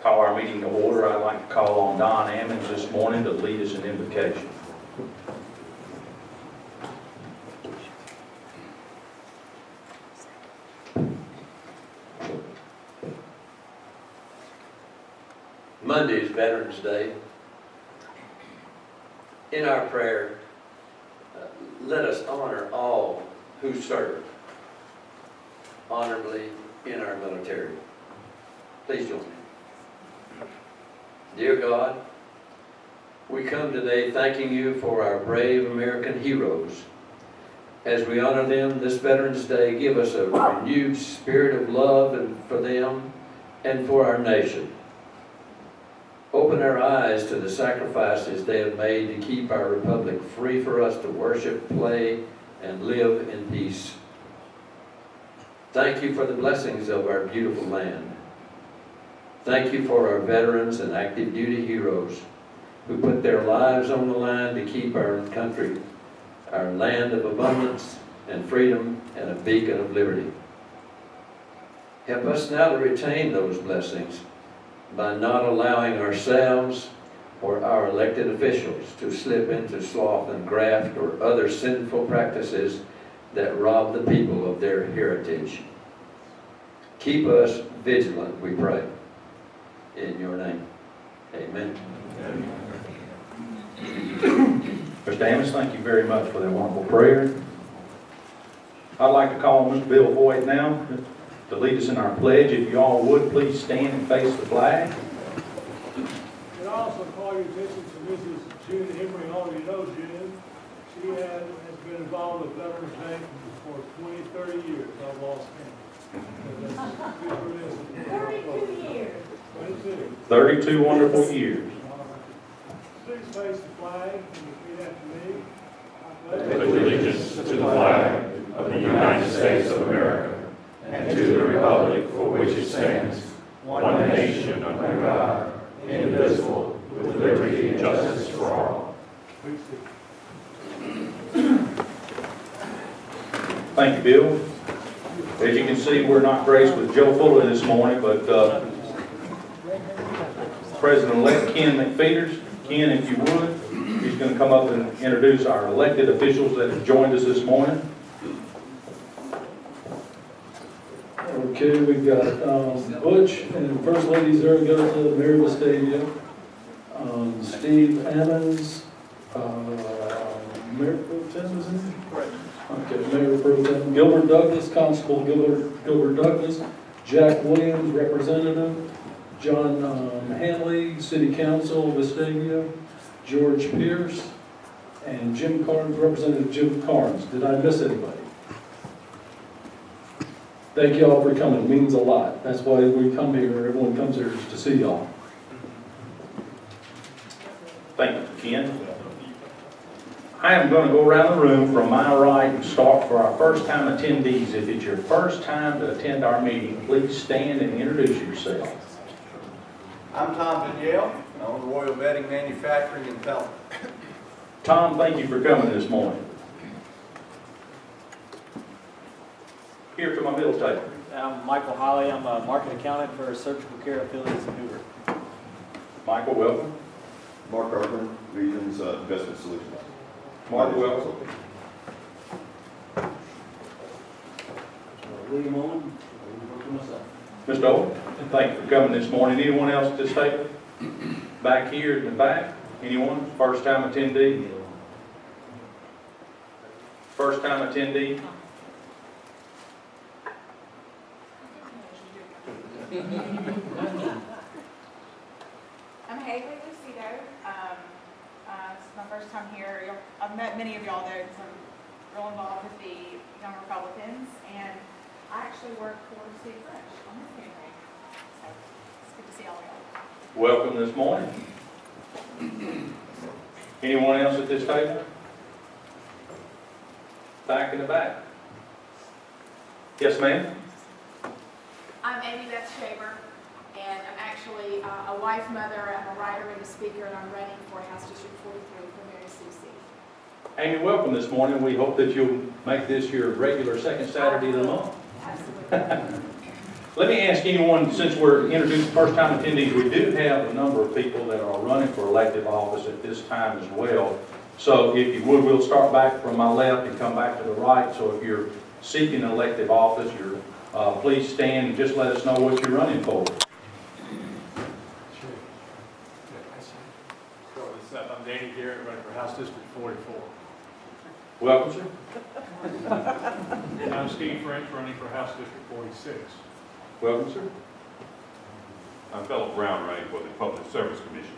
Call our meeting to order. I'd like to call on Don Ammons this morning to lead us in invocation. Monday is Veterans Day. In our prayer, let us honor all who serve honorably in our military. Please join me. Dear God, we come today thanking you for our brave American heroes. As we honor them this Veterans Day, give us a renewed spirit of love for them and for our nation. Open our eyes to the sacrifices they have made to keep our republic free for us to worship, play, and live in peace. Thank you for the blessings of our beautiful land. Thank you for our veterans and active duty heroes who put their lives on the line to keep our country, our land of abundance and freedom, and a beacon of liberty. Help us now to retain those blessings by not allowing ourselves or our elected officials to slip into sloth and graft or other sinful practices that rob the people of their heritage. Keep us vigilant, we pray. In your name, amen. Mr. Ammons, thank you very much for that wonderful prayer. I'd like to call on Mr. Bill Voigt now to lead us in our pledge. If you all would, please stand and face the flag. And also call your attention to Mrs. June Emery. All of you know June. She has been involved with Veterans Day for 20, 30 years. I've lost count. 32 years. 22. 32 wonderful years. Please face the flag and repeat after me. Pledge allegiance to the flag of the United States of America and to the republic for which it stands, one nation under God, indivisible, with liberty and justice for all. Please sit. Thank you, Bill. As you can see, we're not graced with Joe Fuller this morning, but President-elect Ken McPheeters. Ken, if you would, he's going to come up and introduce our elected officials that have joined us this morning. Okay, we've got Butch and First Lady Zaragoza, Mayor Vestavia, Steve Ammons, Mayor Pro Tem, isn't he? Right. Okay, Mayor Pro Tem, Gilbert Douglas, Constable Gilbert Douglas, Jack Williams, Representative, John Hanley, City Council, Vestavia, George Pierce, and Jim Carnes, Representative Jim Carnes. Did I miss anybody? Thank you all for coming. It means a lot. That's why we come here. Everyone comes here to see y'all. Thank you, Ken. I am going to go around the room from my right and start for our first-time attendees. If it's your first time to attend our meeting, please stand and introduce yourself. I'm Tom Danielle. I own Royal Bedding Manufacturing in Pelham. Tom, thank you for coming this morning. Here to my middle table. I'm Michael Holly. I'm a market accountant for Surgical Care Affiliates in Hoover. Michael, welcome. Mark Urban, Regions Investment Solutions. Mark, welcome. William Owen. Mr. Owen, thank you for coming this morning. Anyone else at this table? Back here in the back? Anyone? First-time attendee? First-time attendee? I'm Haley Lucido. This is my first time here. I've met many of y'all though, because I'm real involved with the Young Republicans, and I actually work for Steve Fresh on this campaign. So it's good to see all of y'all. Welcome this morning. Anyone else at this table? Back in the back. Yes, ma'am? I'm Amy Beth Shaver, and I'm actually a wife, mother, I'm a writer and a speaker, and I'm running for House District 43 for Mary Sue. Amy, welcome this morning. We hope that you'll make this your regular second Saturday of the month. Absolutely. Let me ask anyone, since we're introducing first-time attendees, we do have a number of people that are running for elective office at this time as well. So if you would, we'll start back from my left and come back to the right. So if you're seeking elective office, please stand and just let us know what you're running for. I'm Danny Garrett, running for House District 44. Welcome, sir. And I'm Steve French, running for House District 46. Welcome, sir. I'm Philip Brown, running for the Public Service Commission.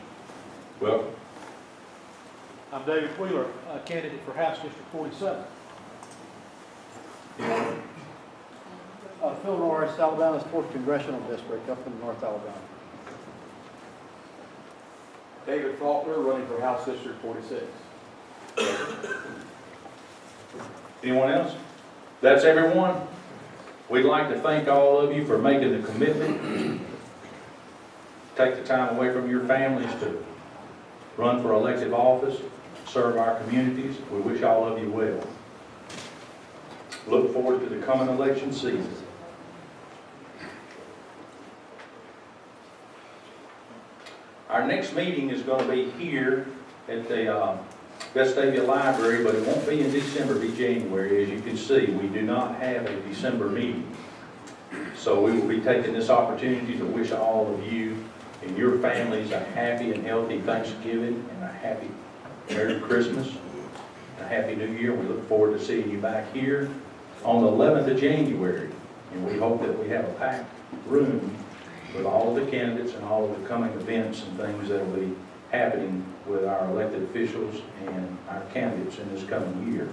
Welcome. I'm David Wheeler, candidate for House District 47. Phil Norris, Alabama's 4th Congressional District, up in North Alabama. David Faulkner, running for House District 46. Anyone else? That's everyone. We'd like to thank all of you for making the commitment. Take the time away from your families to run for elective office, serve our communities. We wish all of you well. Look forward to the coming election season. Our next meeting is going to be here at the Vestavia Library, but it won't be in December, it'll be January. As you can see, we do not have a December meeting. So we will be taking this opportunity to wish all of you and your families a happy and healthy Thanksgiving and a happy Merry Christmas and a Happy New Year. We look forward to seeing you back here on the 11th of January. And we hope that we have a packed room with all of the candidates and all of the coming events and things that will be happening with our elected officials and our candidates in this coming year.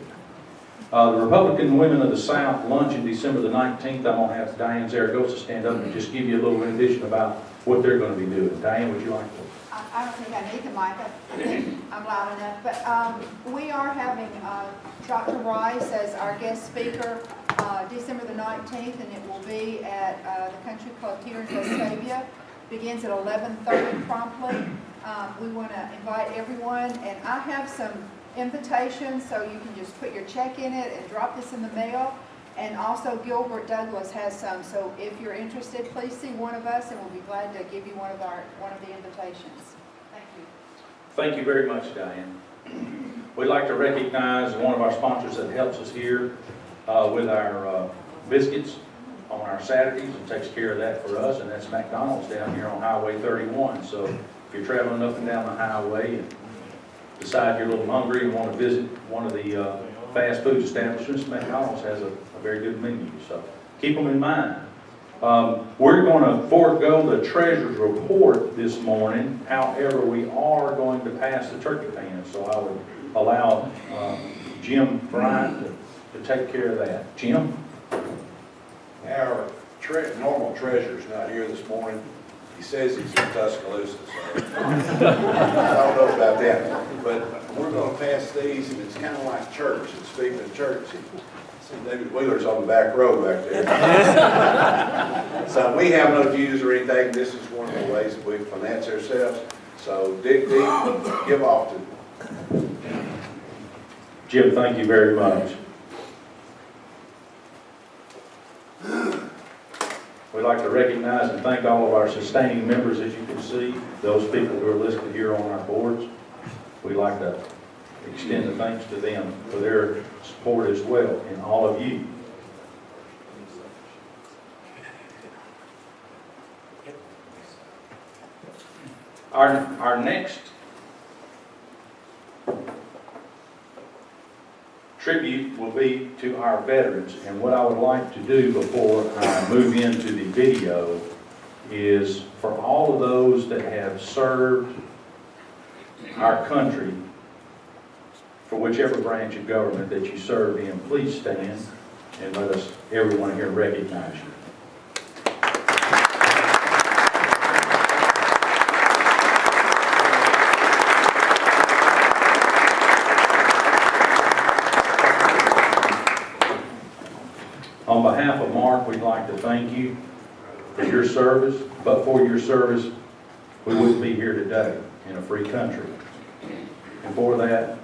The Republican Women of the South luncheon December the 19th, I'm going to have Diane Zaragoza stand up and just give you a little rendition about what they're going to be doing. Diane, would you like to? I don't think I need the mic. I think I'm loud enough. But we are having Dr. Rice as our guest speaker December the 19th, and it will be at the Country Club here in Vestavia. Begins at 11:30 promptly. We want to invite everyone, and I have some invitations, so you can just put your check in it and drop this in the mail. And also Gilbert Douglas has some, so if you're interested, please see one of us, and we'll be glad to give you one of the invitations. Thank you. Thank you very much, Diane. We'd like to recognize one of our sponsors that helps us here with our biscuits on our Saturdays and takes care of that for us, and that's McDonald's down here on Highway 31. So if you're traveling up and down the highway and decide you're a little hungry and want to visit one of the fast food establishments, McDonald's has a very good menu, so keep them in mind. We're going to forego the treasurer's report this morning. However, we are going to pass the turkey pan, so I would allow Jim Bryant to take care of that. Jim? Our normal treasurer's not here this morning. He says he's in Tuscaloosa, so I don't know about that. But we're going to pass these, and it's kind of like church. And speaking of church, see David Wheeler's on the back row back there. So we have no dues or anything. This is one of the ways that we finance ourselves. So dig deep and give often. Jim, thank you very much. We'd like to recognize and thank all of our sustaining members, as you can see, those people who are listed here on our boards. We'd like to extend the thanks to them for their support as well, and all of you. Our next tribute will be to our veterans, and what I would like to do before I move into the video is for all of those that have served our country for whichever branch of government that you serve in, please stand and let us, everyone here, recognize you. On behalf of MARC, we'd like to thank you for your service, but for your service, we wouldn't be here today in a free country. And for that,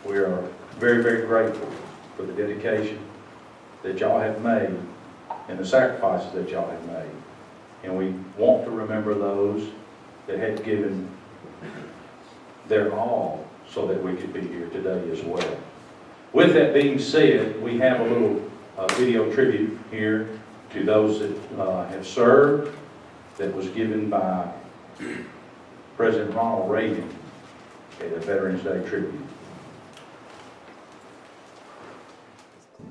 we are very, very grateful for the dedication that y'all have made and the sacrifices that y'all have made. And we want to remember those that had given their all so that we could be here today as well. With that being said, we have a little video tribute here to those that have served, that was given by President Ronald Reagan at a Veterans Day tribute.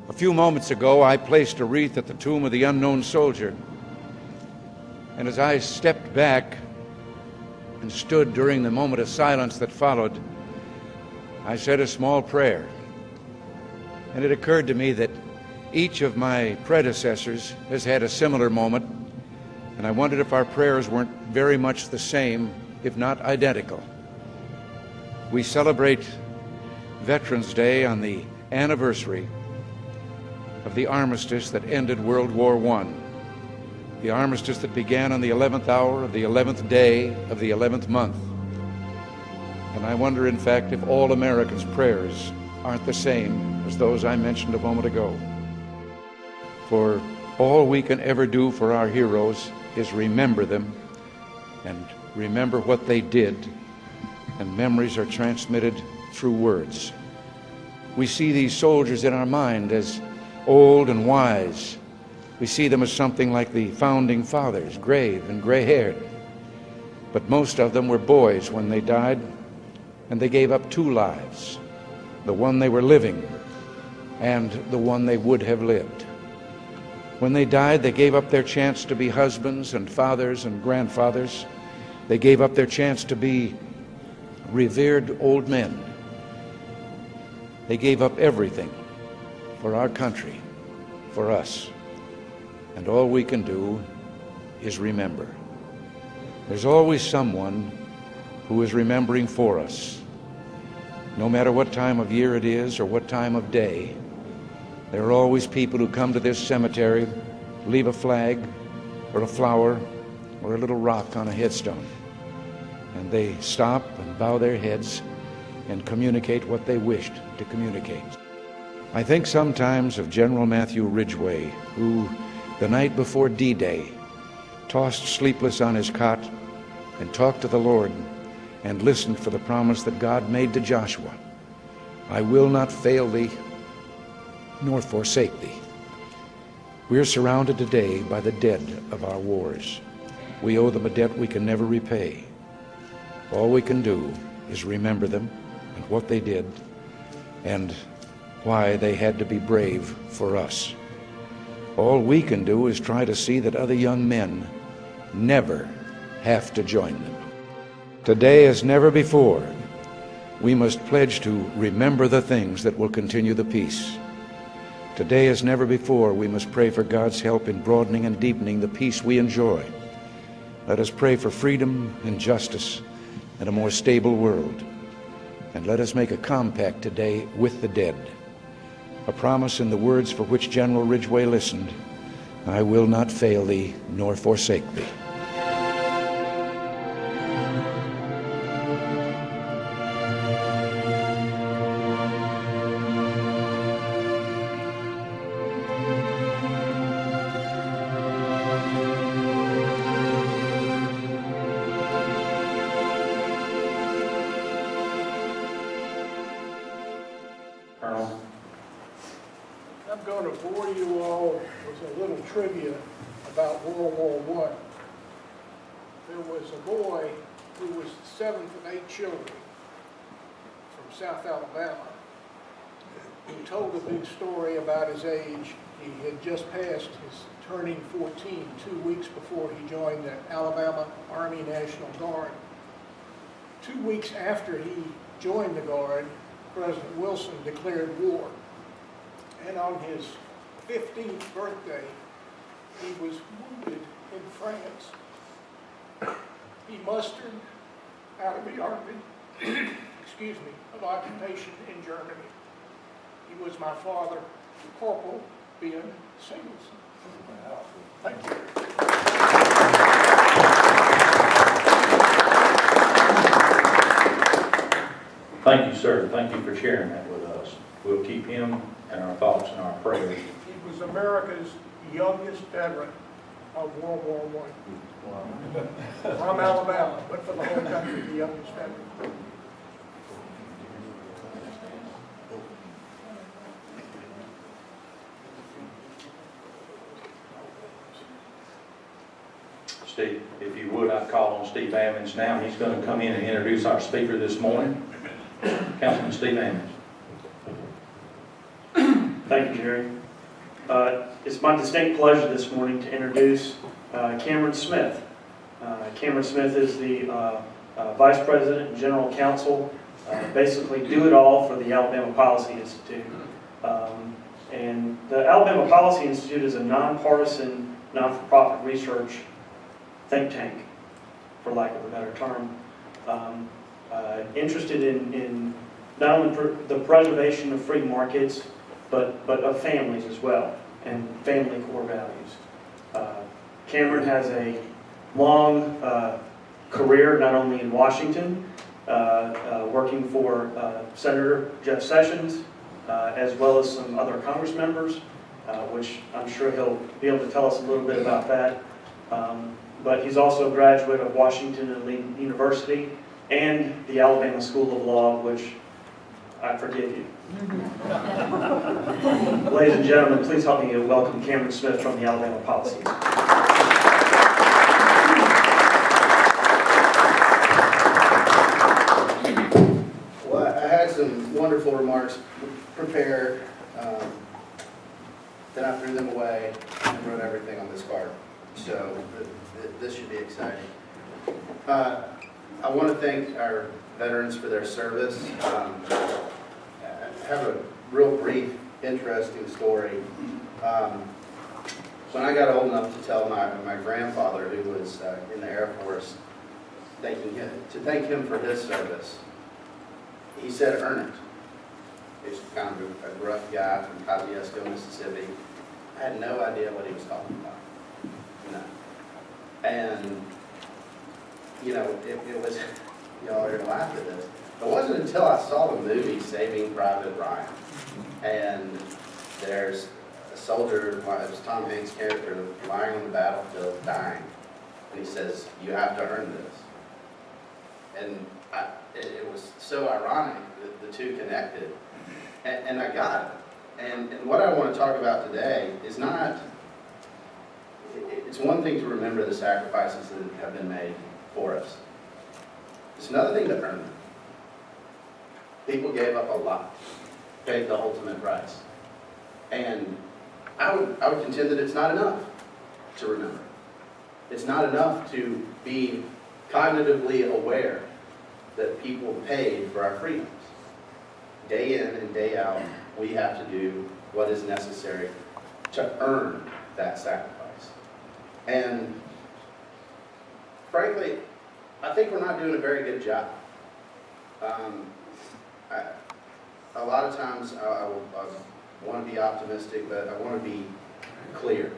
A few moments ago, I placed a wreath at the tomb of the unknown soldier. And as I stepped back and stood during the moment of silence that followed, I said a small prayer. And it occurred to me that each of my predecessors has had a similar moment, and I wondered if our prayers weren't very much the same, if not identical. We celebrate Veterans Day on the anniversary of the armistice that ended World War I. The armistice that began on the 11th hour of the 11th day of the 11th month. And I wonder, in fact, if all Americans' prayers aren't the same as those I mentioned a moment ago. For all we can ever do for our heroes is remember them and remember what they did, and memories are transmitted through words. We see these soldiers in our mind as old and wise. We see them as something like the founding fathers, grave and gray-haired. But most of them were boys when they died, and they gave up two lives, the one they were living and the one they would have lived. When they died, they gave up their chance to be husbands and fathers and grandfathers. They gave up their chance to be revered old men. They gave up everything for our country, for us. And all we can do is remember. There's always someone who is remembering for us. No matter what time of year it is or what time of day, there are always people who come to this cemetery, leave a flag or a flower or a little rock on a headstone. And they stop and bow their heads and communicate what they wished to communicate. I think sometimes of General Matthew Ridgway, who, the night before D-Day, tossed sleepless on his cot and talked to the Lord and listened for the promise that God made to Joshua. I will not fail thee, nor forsake thee. We are surrounded today by the dead of our wars. We owe them a debt we can never repay. All we can do is remember them and what they did and why they had to be brave for us. All we can do is try to see that other young men never have to join them. Today, as never before, we must pledge to remember the things that will continue the peace. Today, as never before, we must pray for God's help in broadening and deepening the peace we enjoy. Let us pray for freedom and justice and a more stable world. And let us make a compact today with the dead, a promise in the words for which General Ridgway listened: I will not fail thee nor forsake thee. Colonel? I'm going to bore you all with a little trivia about World War I. There was a boy who was the seventh of 8 children from South Alabama who told a big story about his age. He had just passed his turning 14 2 weeks before he joined the Alabama Army National Guard. 2 weeks after he joined the Guard, President Wilson declared war. And on his 15th birthday, he was wounded in France. He mustered out of the Army, of occupation in Germany. He was my father, Corporal Ben Singleton. Thank you. Thank you, sir. Thank you for sharing that with us. We'll keep him in our thoughts and our prayers. He was was America's youngest veteran of World War I. From Alabama, but for the whole country, the youngest veteran. Steve, if you would, I'd call on Steve Ammons now. He's going to come in and introduce our speaker this morning, Councilman Steve Ammons. Thank you, Jerry. It's my distinct pleasure this morning to introduce Cameron Smith. Cameron Smith is the Vice President and General Counsel, basically do it all for the Alabama Policy Institute. And the Alabama Policy Institute is a nonpartisan, not-for-profit research think tank, for lack of a better term, interested in not only the preservation of free markets, but of families as well, and family core values. Cameron has a long career not only in Washington, working for Senator Jeff Sessions, as well as some other Congress members, which I'm sure he'll be able to tell us a little bit about that. But he's also a graduate of Washington and Lee University and the Alabama School of Law, which I forgive you. Ladies and gentlemen, please help me welcome Cameron Smith from the Alabama Policy. Well, I had some wonderful remarks prepared, then I threw them away and wrote everything on this card. So this should be exciting. I want to thank our veterans for their service. I have a real brief, interesting story. When I got old enough to tell my grandfather, who was in the Air Force, thank him for his service, he said, "Earn it." He's kind of a gruff guy from Kosciuszko, Mississippi. I had no idea what he was talking about. No. And, you know, it was, y'all are going to laugh at this. It wasn't until I saw the movie Saving Private Ryan, and there's a soldier, it was Tom Hanks' character, lying on the battlefield dying, and he says, "You have to earn this." And it was so ironic that the two connected, and I got it. And what I want to talk about today is not, it's one thing to remember the sacrifices that have been made for us. It's another thing to earn them. People gave up a lot, paid the ultimate price. And I would contend that it's not enough to remember. It's not enough to be cognitively aware that people paid for our freedoms. Day in and day out, we have to do what is necessary to earn that sacrifice. And frankly, I think we're not doing a very good job. A lot of times I want to be optimistic, but I want to be clear.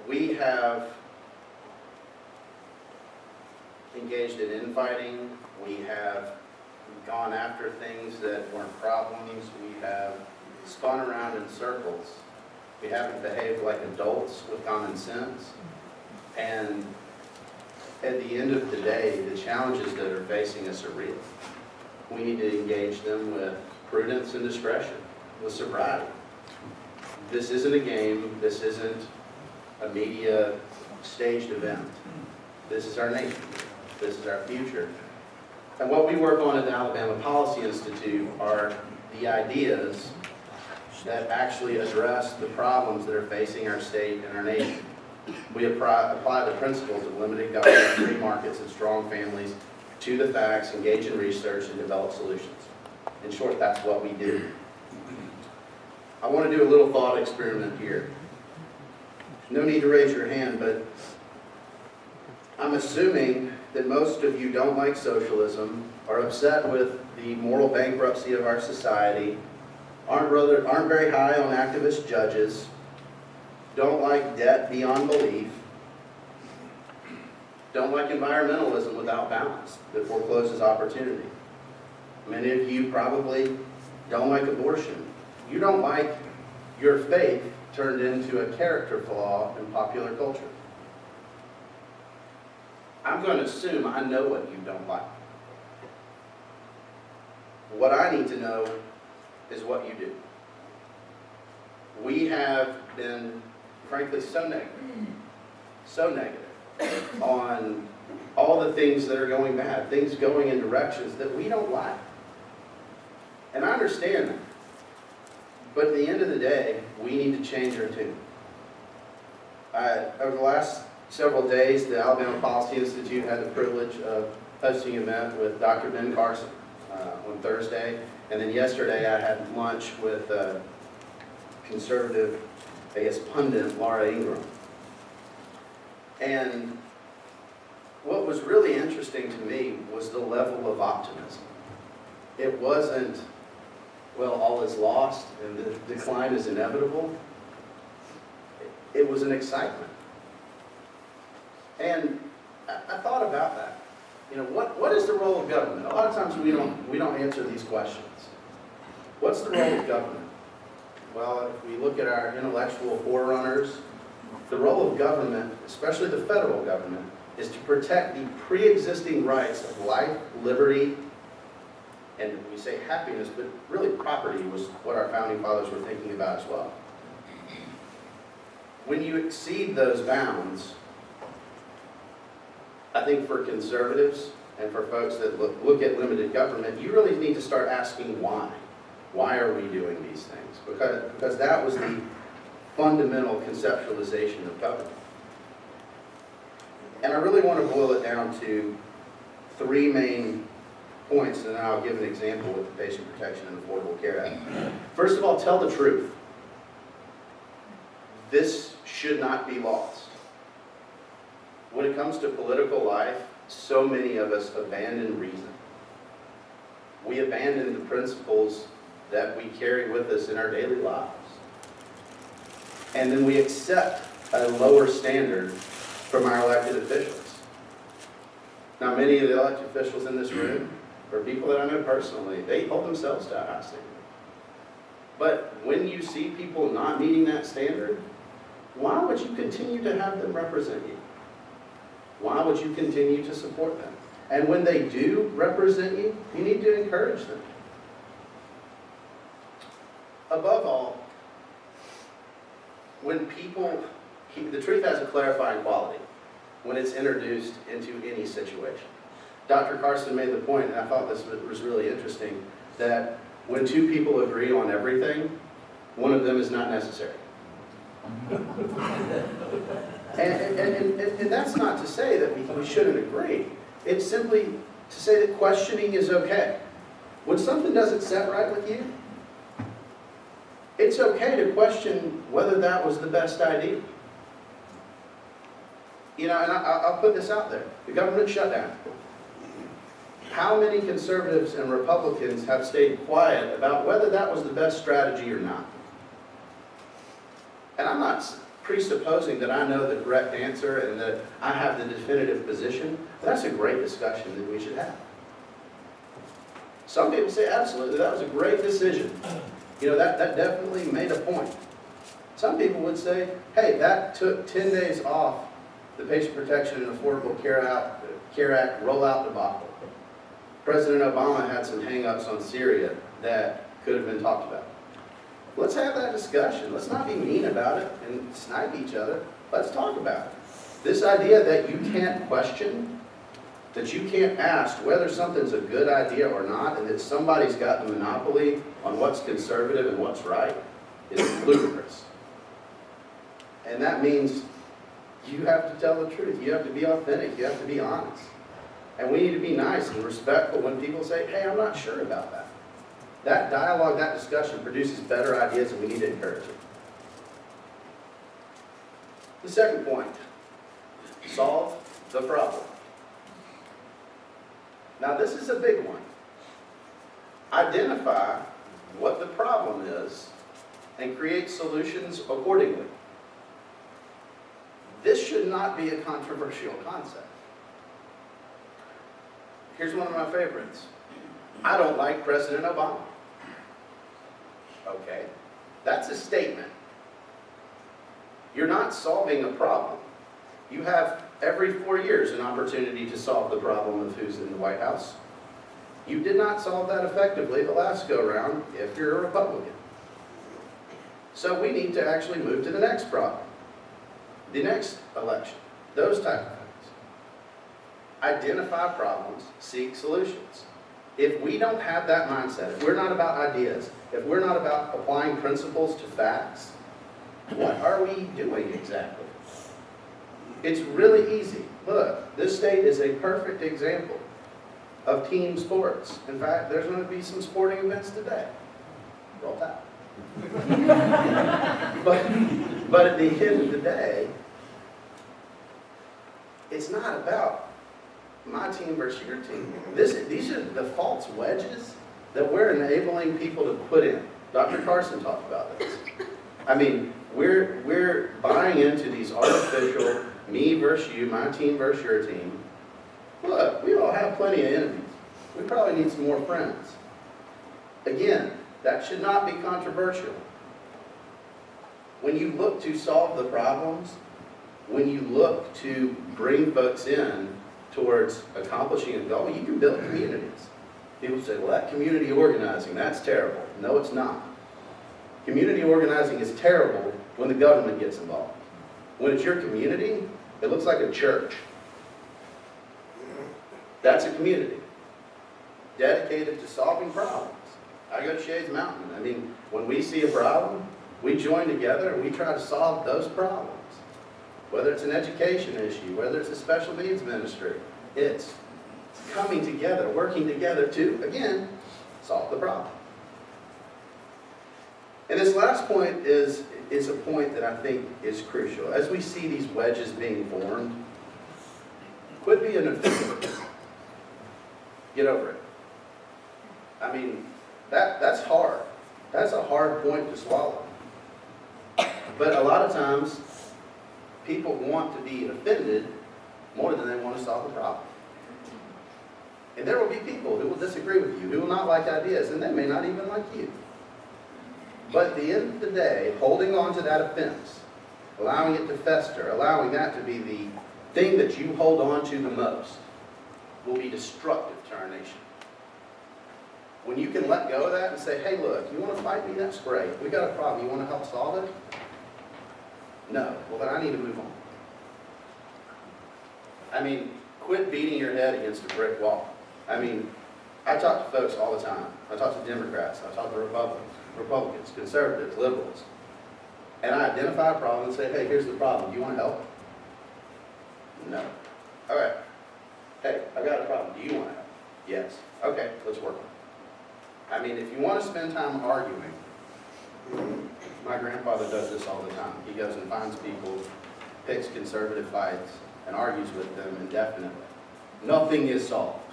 We have engaged in infighting. We have gone after things that weren't problems. We have spun around in circles. We haven't behaved like adults with common sense. And at the end of the day, the challenges that are facing us are real. We need to engage them with prudence and discretion, with sobriety. This isn't a game. This isn't a media staged event. This is our nation. This is our future. And what we work on at the Alabama Policy Institute are the ideas that actually address the problems that are facing our state and our nation. We apply the principles of limited government, free markets, and strong families to the facts, engage in research, and develop solutions. In short, that's what we do. I want to do a little thought experiment here. No need to raise your hand, but I'm assuming that most of you don't like socialism, are upset with the moral bankruptcy of our society, aren't very high on activist judges, don't like debt beyond belief, don't like environmentalism without balance that forecloses opportunity. Many of you probably don't like abortion. You don't like your faith turned into a character flaw in popular culture. I'm going to assume I know what you don't like. What I need to know is what you do. We have been, frankly, so negative on all the things that are going bad, things going in directions that we don't like. And I understand that. But at the end of the day, we need to change our tune. Over the last several days, the Alabama Policy Institute had the privilege of hosting an event with Dr. Ben Carson on Thursday. And then yesterday I had lunch with conservative, I guess, pundit Laura Ingraham. And what was really interesting to me was the level of optimism. It wasn't, well, all is lost and the decline is inevitable. It was an excitement. And I thought about that. You know, what is the role of government? A lot of times we don't answer these questions. What's the role of government? Well, if we look at our intellectual forerunners, the role of government, especially the federal government, is to protect the pre-existing rights of life, liberty, and we say happiness, but really property was what our founding fathers were thinking about as well. When you exceed those bounds, I think for conservatives and for folks that look at limited government, you really need to start asking why. Why are we doing these things? Because that was the fundamental conceptualization of government. And I really want to boil it down to three main points, and then I'll give an example with the Patient Protection and Affordable Care Act. First of all, tell the truth. This should not be lost. When it comes to political life, so many of us abandon reason. We abandon the principles that we carry with us in our daily lives. And then we accept a lower standard from our elected officials. Now, many of the elected officials in this room are people that I know personally. They hold themselves to a high standard. But when you see people not meeting that standard, why would you continue to have them represent you? Why would you continue to support them? And when they do represent you, you need to encourage them. Above all, when people, the truth has a clarifying quality when it's introduced into any situation. Dr. Carson made the point, and I thought this was really interesting, that when two people agree on everything, one of them is not necessary. And that's not to say that we shouldn't agree. It's simply to say that questioning is okay. When something doesn't set right with you, it's okay to question whether that was the best idea. You know, and I'll put this out there. The government shutdown. How many conservatives and Republicans have stayed quiet about whether that was the best strategy or not? And I'm not presupposing that I know the correct answer and that I have the definitive position. That's a great discussion that we should have. Some people say, absolutely, that was a great decision. You know, that definitely made a point. Some people would say, hey, that took 10 days off the Patient Protection and Affordable Care Act rollout debacle. President Obama had some hang-ups on Syria that could have been talked about. Let's have that discussion. Let's not be mean about it and snipe each other. Let's talk about it. This idea that you can't question, that you can't ask whether something's a good idea or not, and that somebody's got the monopoly on what's conservative and what's right, is ludicrous. And that means you have to tell the truth. You have to be authentic. You have to be honest. And we need to be nice and respectful when people say, hey, I'm not sure about that. That dialogue, that discussion produces better ideas, and we need to encourage it. The second point, solve the problem. Now, this is a big one. Identify what the problem is and create solutions accordingly. This should not be a controversial concept. Here's one of my favorites. I don't like President Obama. Okay, that's That's a statement. You're not solving a problem. You have every 4 years an opportunity to solve the problem of who's in the White House. You did not solve that effectively the last go-round if you're a Republican. So we need to actually move to the next problem, the next election, those type of things. Identify problems, seek solutions. If we don't have that mindset, if we're not about ideas, if we're not about applying principles to facts, what are we doing exactly? It's really easy. Look, this state is a perfect example of team sports. In fact, there's going to be some sporting events today. Roll Tide. but at the end of the day, it's not about my team versus your team. These are the false wedges that we're enabling people to put in. Dr. Carson talked about this. I mean, we're buying into these artificial me versus you, my team versus your team. Look, we all have plenty of enemies. We probably need some more friends. Again, that should not be controversial. When you look to solve the problems, when you look to bring folks in towards accomplishing a goal, you can build communities. People say, well, that community organizing, that's terrible. No, it's not. Community organizing is terrible when the government gets involved. When it's your community, it looks like a church. That's a community dedicated to solving problems. I go to Shades Mountain. I mean, when we see a problem, we join together and we try to solve those problems. Whether it's an education issue, whether it's a special needs ministry, it's coming together, working together to, again, solve the problem. And this last point is a point that I think is crucial. As we see these wedges being formed, quit being offended. Get over it. I mean, that's hard. That's a hard point to swallow. But a lot of times, people want to be offended more than they want to solve the problem. And there will be people who will disagree with you, who will not like ideas, and they may not even like you. But at the end of the day, holding on to that offense, allowing it to fester, allowing that to be the thing that you hold on to the most, will be destructive to our nation. When you can let go of that and say, hey, look, you want to fight me? That's great. We got a problem. You want to help solve it? No. Well, then I need to move on. I mean, quit beating your head against a brick wall. I mean, I talk to folks all the time. I talk to Democrats. I talk to Republicans, conservatives, liberals. And I identify a problem and say, hey, here's the problem. Do you want to help? No. All right. Hey, I've got a problem. Do you want to help? Yes. Okay, let's work on it. I mean, if you want to spend time arguing, my grandfather does this all the time. He goes and finds people, picks conservative fights, and argues with them indefinitely. Nothing is solved.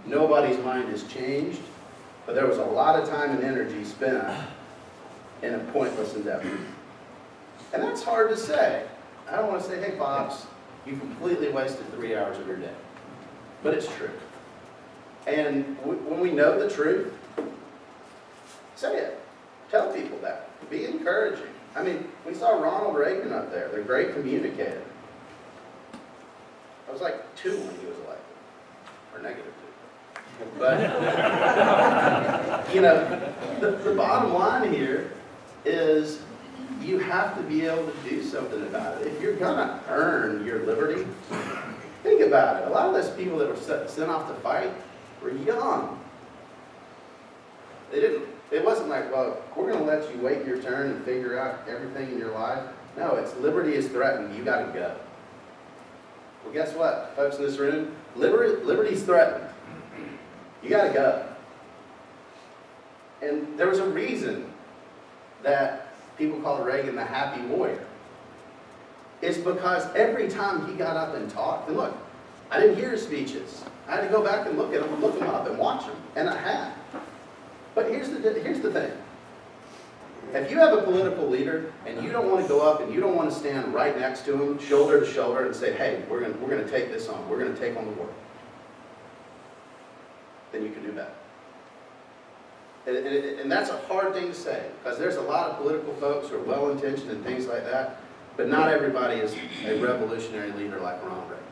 Nobody's mind is changed, but there was a lot of time and energy spent in a pointless endeavor. And that's hard to say. I don't want to say, hey, Fox, you completely wasted 3 hours of your day. But it's true. And when we know the truth, say it. Tell people that. Be encouraging. I mean, we saw Ronald Reagan up there, the great communicator. I was like 2 when he was elected, or -2. But, you know, the bottom line here is you have to be able to do something about it. If you're going to earn your liberty, think about it. A lot of those people that were sent off to fight were young. It wasn't like, well, we're going to let you wait your turn and figure out everything in your life. No, it's liberty is threatened. You got to go. Well, guess what, folks in this room? Liberty's threatened. You got to go. And there was a reason that people call Reagan the happy warrior. It's because every time he got up and talked, and look, I didn't hear his speeches. I had to go back and look at them, look them up and watch them, and I had. But here's the thing. If you have a political leader and you don't want to go up and you don't want to stand right next to him, shoulder to shoulder, and say, hey, we're going to take this on. We're going to take on the world. Then you can do better. And that's a hard thing to say, because there's a lot of political folks who are well-intentioned and things like that, but not everybody is a revolutionary leader like Ronald Reagan.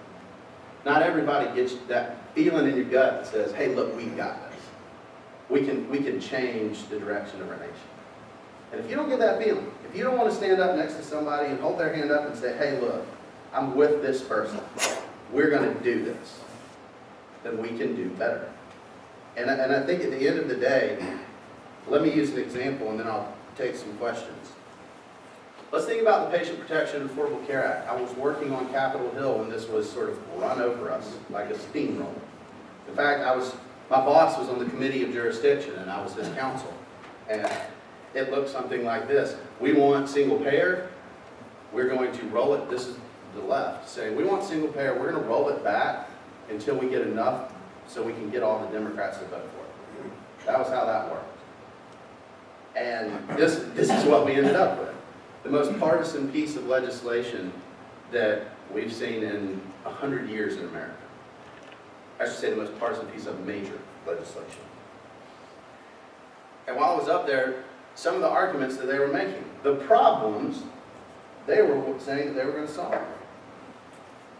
Not everybody gets that feeling in your gut that says, hey, look, we got this. We can change the direction of our nation. And if you don't get that feeling, if you don't want to stand up next to somebody and hold their hand up and say, hey, look, I'm with this person, we're going to do this, then we can do better. And I think at the end of the day, let me use an example and then I'll take some questions. Let's think about the Patient Protection and Affordable Care Act. I was working on Capitol Hill when this was sort of run over us like a steamroller. In fact, my boss was on the committee of jurisdiction and I was his counsel. And it looked something like this. We want single payer. We're going to roll it. This is the left saying, we want single payer. We're going to roll it back until we get enough so we can get all the Democrats to vote for it. That was how that worked. And this is what we ended up with. The most partisan piece of legislation that we've seen in 100 years in America. I should say the most partisan piece of major legislation. And while I was up there, some of the arguments that they were making, the problems they were saying that they were going to solve.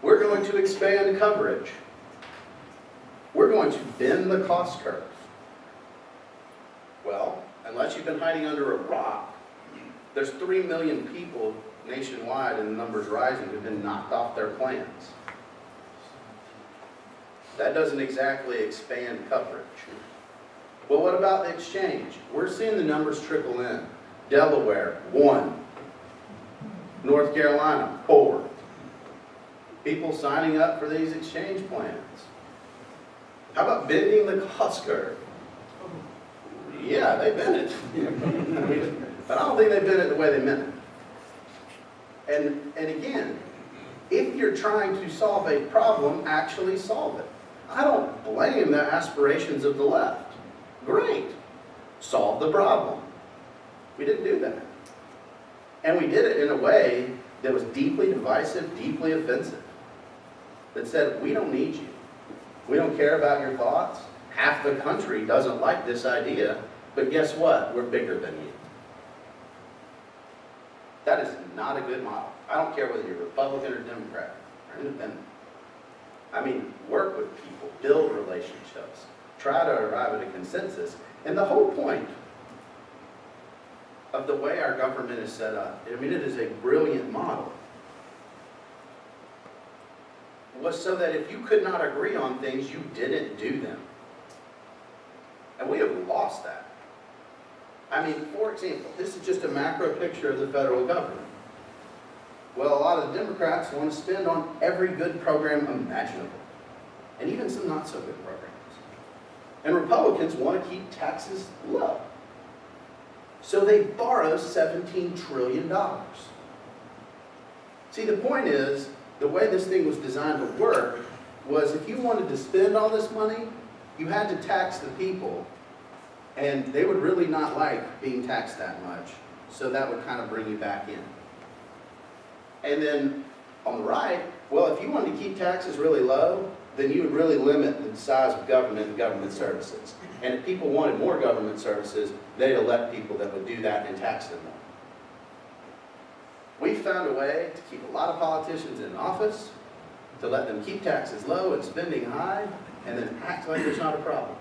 We're going to expand coverage. We're going to bend the cost curve. Well, unless you've been hiding under a rock, there's 3 million people nationwide, and the number's rising, who've been knocked off their plans. That doesn't exactly expand coverage. Well, what about the exchange? We're seeing the numbers trickle in. Delaware, 1. North Carolina, 4. People signing up for these exchange plans. How about bending the cost curve? Yeah, they bent it. But I don't think they bent it the way they meant it. And again, if you're trying to solve a problem, actually solve it. I don't blame the aspirations of the left. Great. Solve the problem. We didn't do that. And we did it in a way that was deeply divisive, deeply offensive. That said, we don't need you. We don't care about your thoughts. Half the country doesn't like this idea, but guess what? We're bigger than you. That is not a good model. I don't care whether you're Republican or Democrat or independent. I mean, work with people, build relationships, try to arrive at a consensus. And the whole point of the way our government is set up, I mean, it is a brilliant model, was so that if you could not agree on things, you didn't do them. And we have lost that. I mean, for example, this is just a macro picture of the federal government. Well, a lot of the Democrats want to spend on every good program imaginable, and even some not so good programs. And Republicans want to keep taxes low. So they borrow $17 trillion. See, the point is, the way this thing was designed to work was if you wanted to spend all this money, you had to tax the people, and they would really not like being taxed that much. So that would kind of bring you back in. And then on the right, well, if you wanted to keep taxes really low, then you would really limit the size of government and government services. And if people wanted more government services, they'd elect people that would do that and tax them more. We found a way to keep a lot of politicians in office, to let them keep taxes low and spending high, and then act like there's not a problem.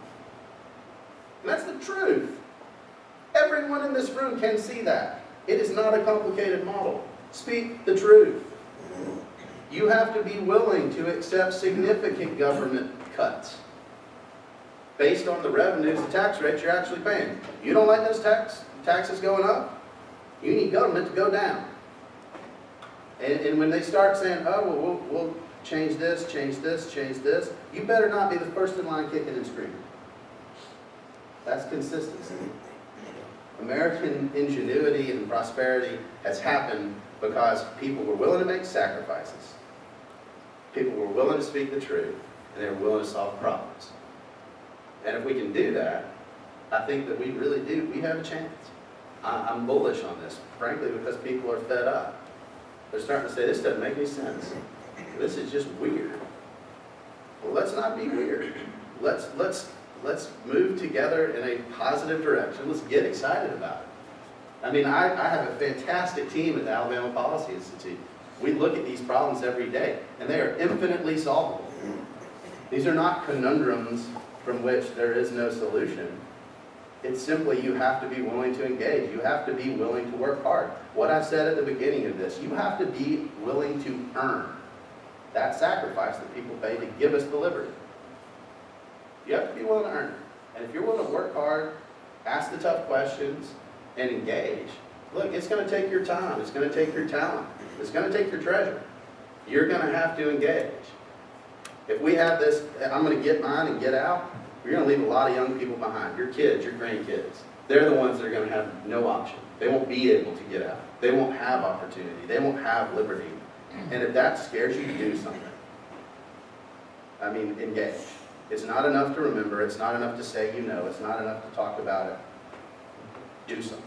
And that's the truth. Everyone in this room can see that. It is not a complicated model. Speak the truth. You have to be willing to accept significant government cuts based on the revenues, the tax rates you're actually paying. You don't like those taxes going up? You need government to go down. And when they start saying, oh, well, we'll change this, change this, change this, you better not be the first in line kicking and screaming. That's consistency. American ingenuity and prosperity has happened because people were willing to make sacrifices. People were willing to speak the truth, and they were willing to solve problems. And if we can do that, I think that we really do, we have a chance. I'm bullish on this, frankly, because people are fed up. They're starting to say, this doesn't make any sense. This is just weird. Well, let's not be weird. Let's let's move together in a positive direction. Let's get excited about it. I mean, I have a fantastic team at the Alabama Policy Institute. We look at these problems every day, and they are infinitely solvable. These are not conundrums from which there is no solution. It's simply you have to be willing to engage. You have to be willing to work hard. What I said at the beginning of this, you have to be willing to earn that sacrifice that people pay to give us the liberty. You have to be willing to earn it. And if you're willing to work hard, ask the tough questions, and engage, look, it's going to take your time. It's going to take your talent. It's going to take your treasure. You're going to have to engage. If we have this, I'm going to get mine and get out, you're going to leave a lot of young people behind. Your kids, your grandkids. They're the ones that are going to have no option. They won't be able to get out. They won't have opportunity. They won't have liberty. And if that scares you, do something. I mean, engage. It's not enough to remember. It's not enough to say you know. It's not enough to talk about it. Do something.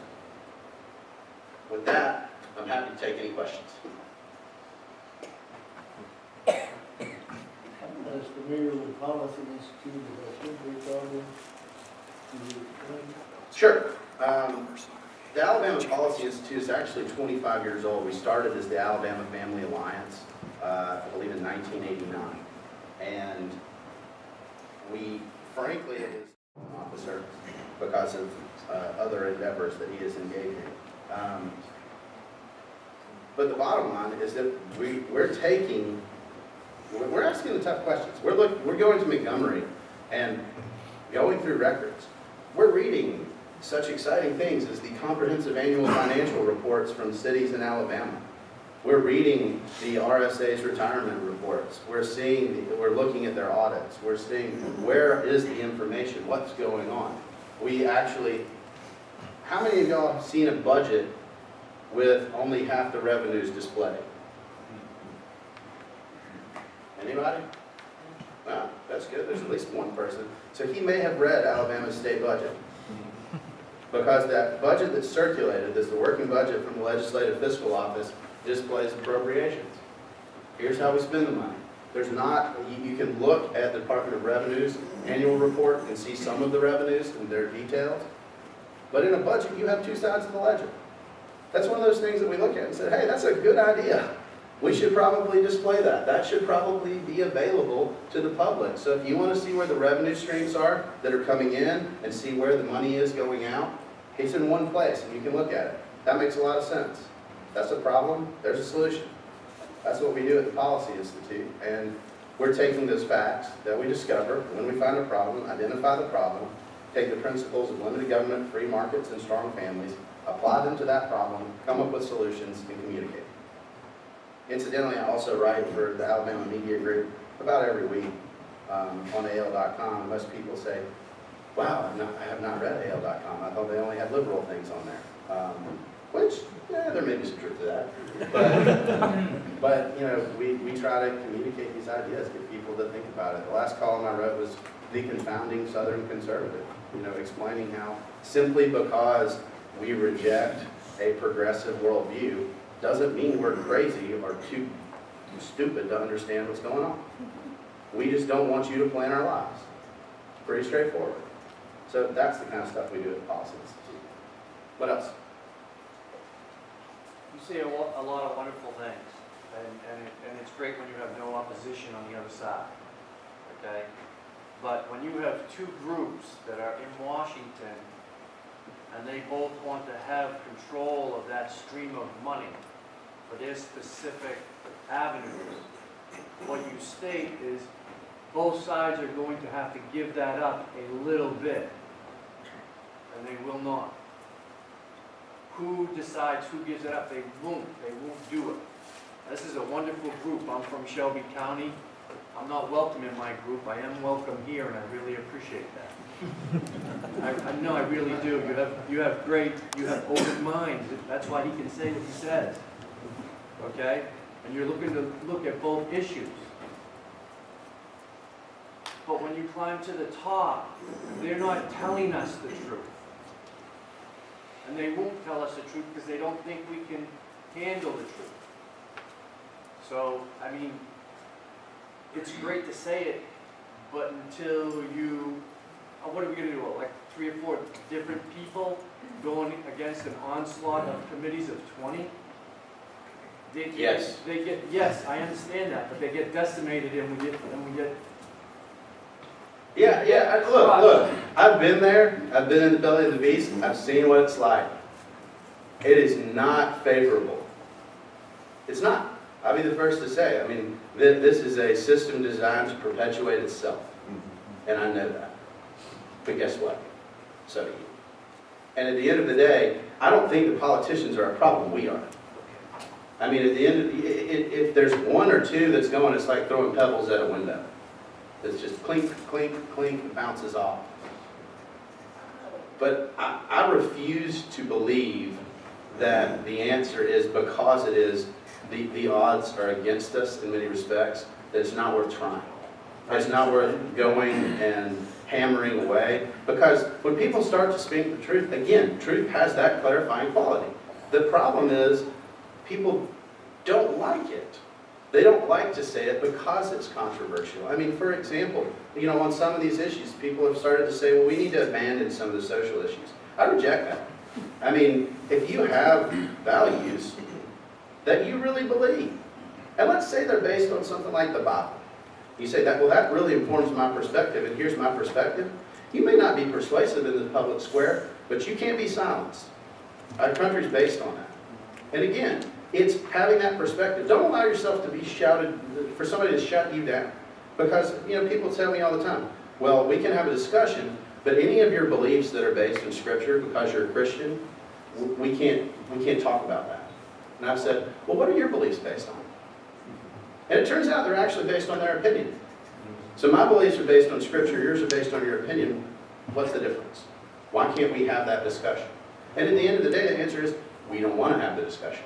With that, I'm happy to take any questions. As familiar with Policy Institute as I should be, probably. Sure. The Alabama Policy Institute is actually 25 years old. We started as the Alabama Family Alliance, I believe in 1989. And we, frankly, it is an officer because of other endeavors that he is engaging. But the bottom line is that we're asking the tough questions. We're going to Montgomery and going through records. We're reading such exciting things as the comprehensive annual financial reports from cities in Alabama. We're reading the RSA's retirement reports. We're looking at their audits. We're seeing where is the information, what's going on. We actually, how many of y'all have seen a budget with only half the revenues displayed? Anybody? Well, that's good. There's at least one person. So he may have read Alabama's state budget. Because that budget that's circulated, that's the working budget from the Legislative Fiscal Office, displays appropriations. Here's how we spend the money. There's not, you can look at the Department of Revenue's annual report and see some of the revenues and their details. But in a budget, you have two sides of the ledger. That's one of those things that we look at and say, hey, that's a good idea. We should probably display that. That should probably be available to the public. So if you want to see where the revenue streams are that are coming in and see where the money is going out, it's in one place and you can look at it. That makes a lot of sense. That's a problem, there's a solution. That's what we do at the Policy Institute. And we're taking those facts that we discover when we find a problem, identify the problem, take the principles of limited government, free markets, and strong families, apply them to that problem, come up with solutions, and communicate. Incidentally, I also write for the Alabama Media Group about every week on AL.com. Most people say, wow, I have not read AL.com. I thought they only had liberal things on there. Which, yeah, there may be some truth to that. But you know, we try to communicate these ideas, get people to think about it. The last column I wrote was the confounding Southern conservative, you know, explaining how simply because we reject a progressive worldview doesn't mean we're crazy or too stupid to understand what's going on. We just don't want you to plan our lives. Pretty straightforward. So that's the kind of stuff we do at the Policy Institute. What else? You say a lot of wonderful things, and it's great when you have no opposition on the other side, okay? But when you have two groups that are in Washington, and they both want to have control of that stream of money for their specific avenues, what you state is both sides are going to have to give that up a little bit, and they will not. Who decides who gives it up? They won't do it. This is a wonderful group. I'm from Shelby County. I'm not welcome in my group. I am welcome here, and I really appreciate that. I know, I really do. You have open minds. That's why he can say what he says. Okay? And you're looking to look at both issues. But when you climb to the top, they're not telling us the truth. And they won't tell us the truth because they don't think we can handle the truth. So, I mean, it's great to say it, but until you what are we gonna do, like 3 or 4 different people going against an onslaught of committees of 20? Yes. They get, yes, I understand that, but they get decimated and we get. Yeah, look, I've been there, I've been in the belly of the beast, I've seen what it's like. It is not favorable. It's not. I'll be the first to say, I mean, this is a system designed to perpetuate itself. And I know that. But guess what? So do you. And at the end of the day, I don't think the politicians are a problem, we are. I mean, at the end of if there's 1 or 2 that's going, it's like throwing pebbles at a window. It's just clink, clink, clink, and bounces off. But I refuse to believe that the answer is because it is, the odds are against us in many respects, that it's not worth trying. It's not worth going and hammering away. Because when people start to speak the truth, again, truth has that clarifying quality. The problem is people don't like it. They don't like to say it because it's controversial. I mean, for example, you know, on some of these issues, people have started to say, well, we need to abandon some of the social issues. I reject that. I mean, if you have values that you really believe, and let's say they're based on something like the Bible, you say that, well, that really informs my perspective, and here's my perspective. You may not be persuasive in the public square, but you can't be silenced. Our country's based on that. And again, it's having that perspective. Don't allow yourself to be shouted, for somebody to shut you down. Because, you know, people tell me all the time, well, we can have a discussion, but any of your beliefs that are based in Scripture, because you're a Christian, we can't talk about that. And I've said, well, what are your beliefs based on? And it turns out they're actually based on their opinion. So my beliefs are based on Scripture, yours are based on your opinion. What's the difference? Why can't we have that discussion? And at the end of the day, the answer is, we don't want to have the discussion.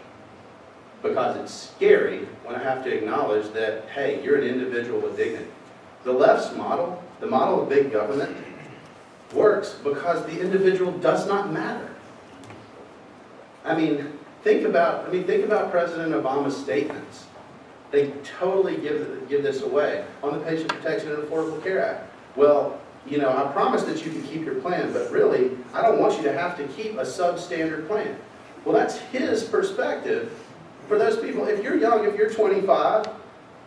Because it's scary when I have to acknowledge that, hey, you're an individual with dignity. The left's model, the model of big government, works because the individual does not matter. I mean, think about President Obama's statements. They totally give this away on the Patient Protection and Affordable Care Act. Well, you know, I promise that you can keep your plan, but really, I don't want you to have to keep a substandard plan. Well, that's his perspective. For those people, if you're young, if you're 25,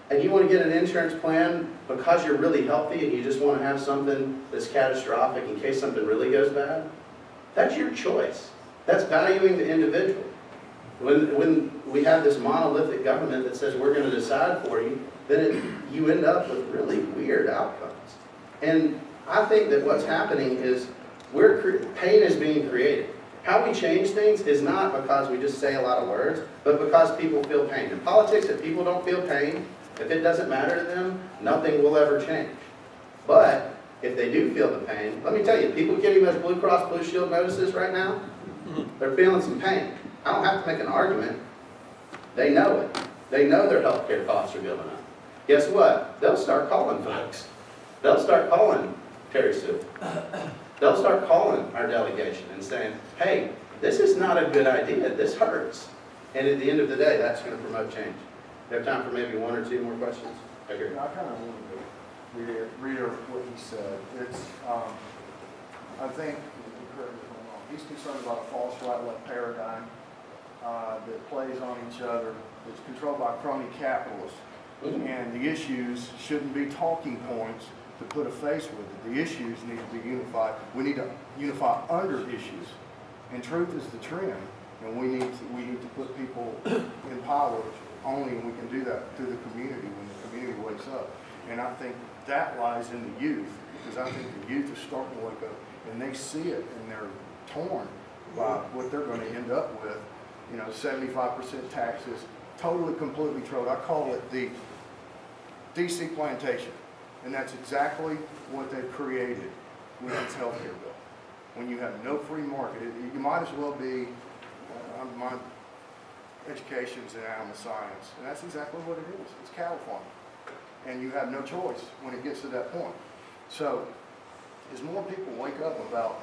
and you want to get an insurance plan because you're really healthy and you just want to have something that's catastrophic in case something really goes bad, that's your choice. That's valuing the individual. When we have this monolithic government that says we're going to decide for you, then you end up with really weird outcomes. And I think that what's happening is pain is being created. How we change things is not because we just say a lot of words, but because people feel pain. In politics, if people don't feel pain, if it doesn't matter to them, nothing will ever change. But if they do feel the pain, let me tell you, people getting those Blue Cross Blue Shield notices right now, they're feeling some pain. I don't have to make an argument. They know it. They know their health care costs are going up. Guess what? They'll start calling folks. They'll start calling Terry Sue. They'll start calling our delegation and saying, hey, this is not a good idea. This hurts. And at the end of the day, that's going to promote change. You have time for maybe 1 or 2 more questions? I kind of want to read what he said. It's, I think, he's concerned about a false right-left paradigm that plays on each other. It's controlled by crony capitalists. And the issues shouldn't be talking points to put a face with it. The issues need to be unified. We need to unify under issues. And truth is the trend. And we need to put people in power only, and we can do that through the community when the community wakes up. And I think that lies in the youth, because I think the youth are starting to wake up, and they see it, and they're torn by what they're going to end up with. You know, 75% taxes, totally, completely trolled. I call it the DC plantation. And that's exactly what they've created with this health care bill. When you have no free market, you might as well be, my education's in animal science, and that's exactly what it is. It's cattle farming. And you have no choice when it gets to that point. So, as more people wake up about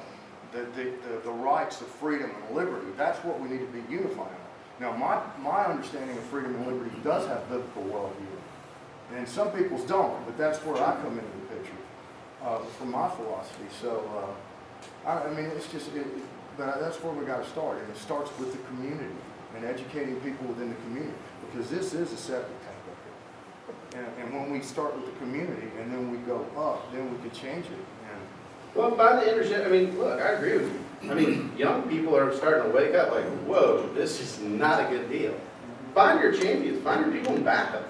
the rights of freedom and liberty, that's what we need to be unifying on. Now, my understanding of freedom and liberty does have biblical worldview. And some people's don't, but that's where I come into the picture. from my philosophy. So, I mean, it's just, but that's where we got to start, and it starts with the community and educating people within the community, because this is a septic tank up here. And when we start with the community and then we go up, then we can change it. And Well, by the intersection, I mean, look, I agree with you. I mean, young people are starting to wake up like, whoa, this is not a good deal. Find your champions, find your people in backup.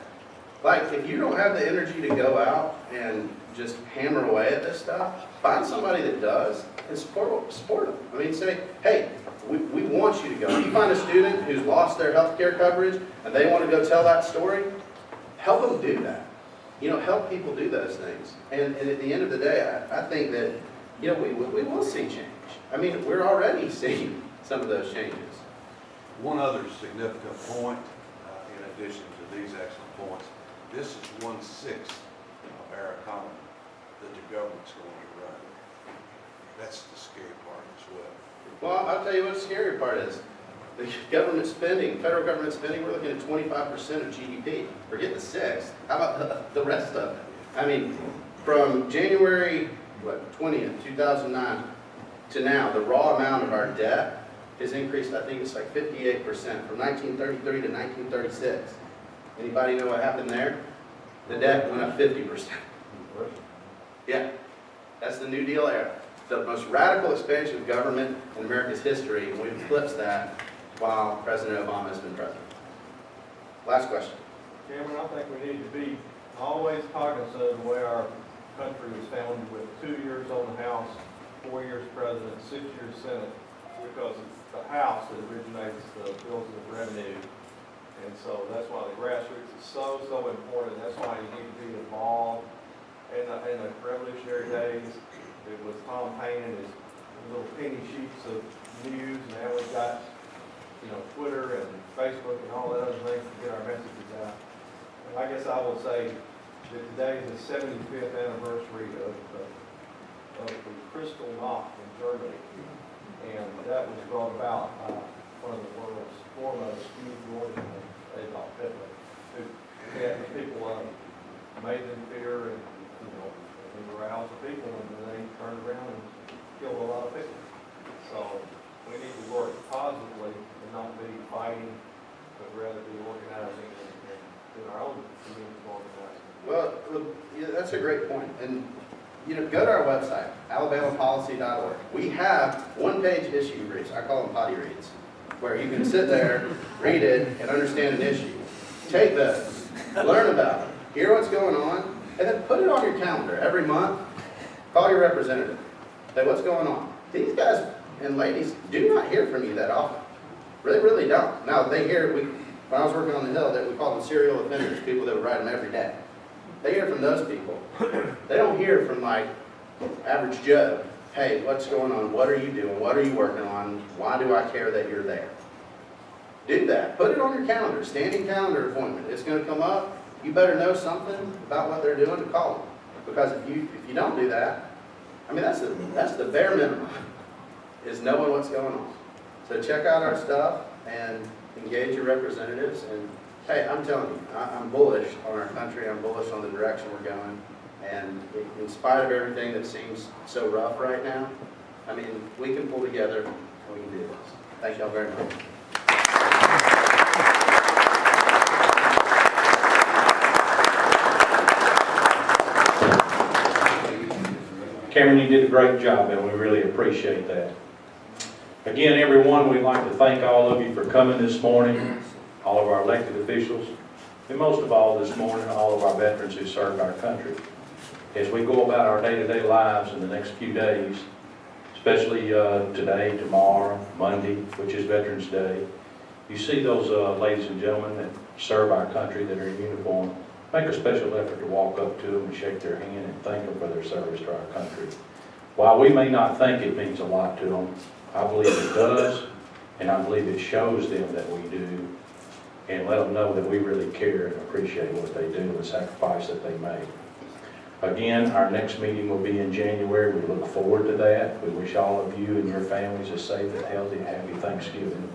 Like, if you don't have the energy to go out and just hammer away at this stuff, find somebody that does and support them. I mean, say, hey, we want you to go. If you find a student who's lost their health care coverage and they want to go tell that story, help them do that. You know, help people do those things. And at the end of the day, I think that, you know, we will see change. I mean, we're already seeing some of those changes. One other significant point, in addition to these excellent points, this is 1/6 of our economy that the government's going to run. That's the scary part as well. Well, I'll tell you what the scary part is. The government spending, federal government spending, we're looking at 25% of GDP. Forget the 6. How about the rest of it? I mean, from January 20th, 2009 to now, the raw amount of our debt has increased, I think it's like 58% from 1933 to 1936. Anybody know what happened there? The debt went up 50%. Yeah, that's the New Deal era. The most radical expansion of government in America's history, and we've eclipsed that while President Obama has been president. Last question. Cameron, I think we need to be always cognizant of the way our country was founded with 2 years on the House, 4 years President, 6 years Senate, because it's the House that originates the bills of revenue. And so that's why the grassroots is so important. That's why you need to be involved. In the Revolutionary days, it was Tom Paine and his little penny sheets of news. Now we've got, you know, Twitter and Facebook and all that other things to get our messages out. And I guess I will say that today is the 75th anniversary of the Crystal Knock in Germany. And that was brought about by one of the world's foremost youth warriors, Adolf Hitler, who had people made them fear and, you know, they aroused the people, and then they turned around and killed a lot of people. So we need to work positively and not be fighting, but rather be organizing and do our own community organizing. Well, yeah, that's a great point. And, you know, go to our website, alabamapolicy.org. We have one-page issue reads. I call them potty reads, where you can sit there, read it, and understand an issue. Take those, learn about it, hear what's going on, and then put it on your calendar every month. Call your representative. Say, what's going on? These guys and ladies do not hear from you that often. Really, really don't. Now, they hear, when I was working on the Hill, that we call them serial offenders, people that would write them every day. They hear from those people. They don't hear from, like, average Joe. Hey, what's going on? What are you doing? What are you working on? Why do I care that you're there? Do that. Put it on your calendar. Standing calendar appointment. It's going to come up. You better know something about what they're doing to call them. Because if you don't do that, I mean, that's the bare minimum, is knowing what's going on. So check out our stuff and engage your representatives. And hey, I'm telling you, I'm bullish on our country. I'm bullish on the direction we're going. And in spite of everything that seems so rough right now, I mean, we can pull together and we can do this. Thank y'all very much. Cameron, you did a great job, and we really appreciate that. Again, everyone, we'd like to thank all of you for coming this morning, all of our elected officials, and most of all this morning, all of our veterans who served our country. As we go about our day-to-day lives in the next few days, especially today, tomorrow, Monday, which is Veterans Day, you see those ladies and gentlemen that serve our country that are in uniform, make a special effort to walk up to them and shake their hand and thank them for their service to our country. While we may not think it means a lot to them, I believe it does, and I believe it shows them that we do, and let them know that we really care and appreciate what they do and the sacrifice that they make. Again, our next meeting will be in January. We look forward to that. We wish all of you and your families a safe and healthy, happy Thanksgiving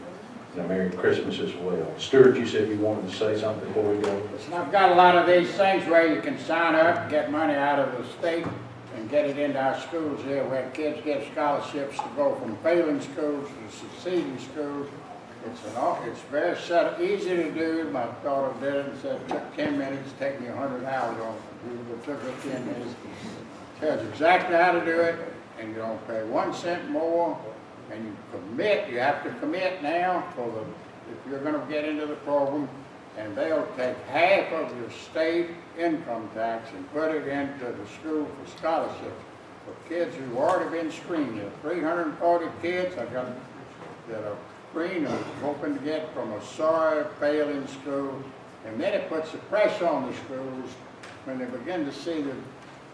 and a Merry Christmas as well. Stuart, you said you wanted to say something before we go? I've got a lot of these things where you can sign up, get money out of the state, and and get it into our schools here where kids get scholarships to go from failing schools to succeeding schools. It's very easy to do. My daughter did it and said it took 10 minutes, take me 100 hours on it. It took her 10 minutes. Tells you exactly how to do it, and you don't pay 1 cent more, and you commit, you have to commit now if you're gonna get into the program, and they'll take half of your state income tax and put it into the school for scholarships for kids who've already been screened. There are 340 kids that are screened and hoping to get from a sorry, failing school, and then it puts the pressure on the schools when they begin to see that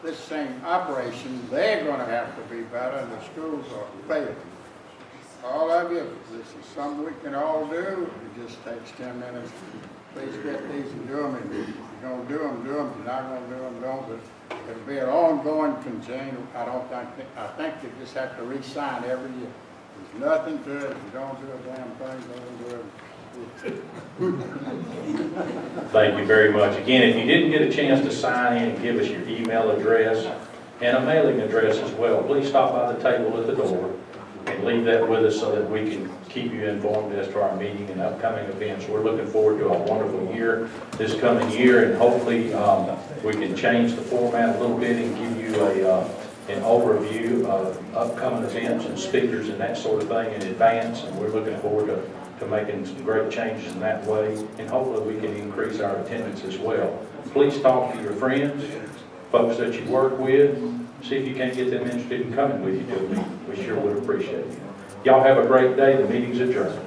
this same operation, they're gonna have to be better, and the schools are failing. All of you, this is something we can all do. It just takes 10 minutes. Please get these and do them, and if you're gonna do them, do them. If you're not gonna do them, don't. But it'll be an ongoing continuum. I think you just have to re-sign every year. There's nothing to it. If you don't do a damn thing, don't do it. Thank you very much. Again, if you didn't get a chance to sign in and give us your email address and a mailing address as well, please stop by the table at the door and leave that with us so that we can keep you informed as to our meeting and upcoming events. We're looking forward to a wonderful year this coming year, and hopefully we can change the format a little bit and give you an overview of upcoming events and speakers and that sort of thing in advance, and we're looking forward to making some great changes in that way, and hopefully we can increase our attendance as well. Please talk to your friends, folks that you work with, see if you can't get them interested in coming with you to a meeting. We sure would appreciate it. Y'all have a great day. The meeting's adjourned.